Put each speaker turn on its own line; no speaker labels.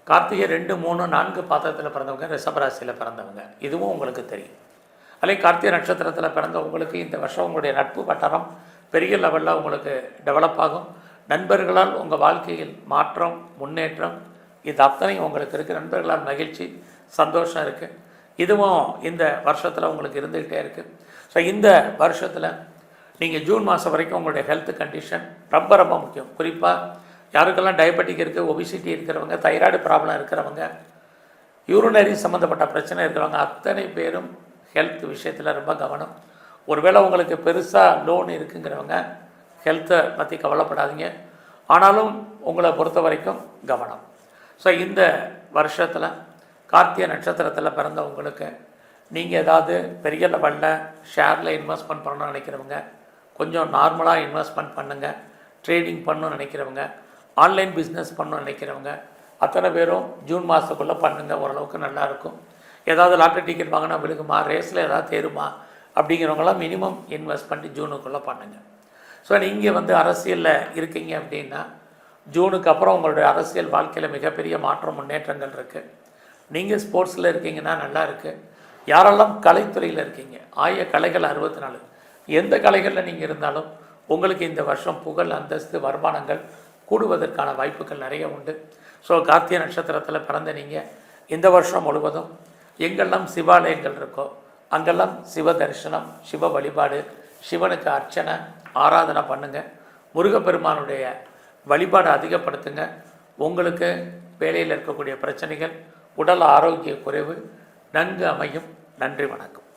கார்த்திகை 2, 3, 4 பாதத்தில் பிறந்தவங்க, ரிஷபராசியில் பிறந்தவங்க, இதுவும் உங்களுக்கு தெரியும். அல்லது கார்த்திகை நட்சத்திரத்தில் பிறந்தவங்களுக்கு இந்த வருஷம் உங்களுடைய நட்பு வட்டாரம் பெரிய லெவலில் உங்களுக்கு டெவலப் ஆகும். நண்பர்களால் உங்கள் வாழ்க்கையில் மாற்றம், முன்னேற்றம், இது அத்தனையும் உங்களுக்கு இருக்குது. நண்பர்களால் மகிழ்ச்சி, சந்தோஷம் இருக்குது. இதுவும் இந்த வருஷத்தில் உங்களுக்கு இருந்துக்கிட்டே இருக்குது. ஸோ இந்த வருஷத்தில் நீங்கள் ஜூன் மாதம் வரைக்கும் உங்களுடைய ஹெல்த் கண்டிஷன் ரொம்ப ரொம்ப முக்கியம். குறிப்பாக யாருக்கெல்லாம் டயபெட்டிக் இருக்குது, ஒபிசிட்டி இருக்கிறவங்க, தைராய்டு ப்ராப்ளம் இருக்கிறவங்க, யூரினரி சம்மந்தப்பட்ட பிரச்சனை இருக்கிறவங்க அத்தனை பேரும் ஹெல்த் விஷயத்தில் ரொம்ப கவனம். ஒருவேளை உங்களுக்கு பெருசாக லோன் இருக்குங்கிறவங்க ஹெல்த்தை பற்றி கவலைப்படாதீங்க. ஆனாலும் உங்களை பொறுத்த வரைக்கும் கவனம். ஸோ இந்த வருஷத்தில் கார்த்திகை நட்சத்திரத்தில் பிறந்தவங்களுக்கு நீங்கள் ஏதாவது பெரிய லெவலில் ஷேரில் இன்வெஸ்ட்மெண்ட் பண்ணணும்னு நினைக்கிறவங்க கொஞ்சம் நார்மலாக இன்வெஸ்ட்மெண்ட் பண்ணுங்கள். ட்ரேடிங் பண்ணணும்னு நினைக்கிறவங்க, ஆன்லைன் பிஸ்னஸ் பண்ணணும்னு நினைக்கிறவங்க அத்தனை பேரும் ஜூன் மாதத்துக்குள்ளே பண்ணுங்கள். ஓரளவுக்கு நல்லாயிருக்கும். ஏதாவது லாட்டரி டிக்கெட் வாங்கினா விழுகுமா, ரேஸில் ஏதாவது தேருமா அப்படிங்கிறவங்களாம் மினிமம் இன்வெஸ்ட்மெண்ட் ஜூனுக்குள்ளே பண்ணுங்கள். ஸோ நீங்கள் அரசியலில் இருக்கீங்க அப்படின்னா ஜூனுக்கு அப்புறம் உங்களுடைய அரசியல் வாழ்க்கையில் மிகப்பெரிய மாற்றம், முன்னேற்றங்கள் இருக்குது. நீங்கள் ஸ்போர்ட்ஸில் இருக்கீங்கன்னா நல்லா இருக்குது. யாரெல்லாம் கலைத்துறையில் இருக்கீங்க, ஆய கலைகள் 64, எந்த கலைகளில் நீங்கள் இருந்தாலும் உங்களுக்கு இந்த வருஷம் புகழ், அந்தஸ்து, வருமானங்கள் கூடுவதற்கான வாய்ப்புகள் நிறைய உண்டு. ஸோ கார்த்திகை நட்சத்திரத்தில் பிறந்த நீங்கள் இந்த வருஷம் முழுவதும் எங்கெல்லாம் சிவாலயங்கள் இருக்கோ அங்கெல்லாம் சிவ தரிசனம், சிவ வழிபாடு, சிவனுக்கு அர்ச்சனை, ஆராதனை பண்ணுங்கள். முருகப்பெருமானுடைய வழிபாடு அதிகப்படுத்துங்க. உங்களுக்கு வேலையில் இருக்கக்கூடிய பிரச்சனைகள், உடல் ஆரோக்கிய குறைவு நன்கு அமையும். நன்றி, வணக்கம்.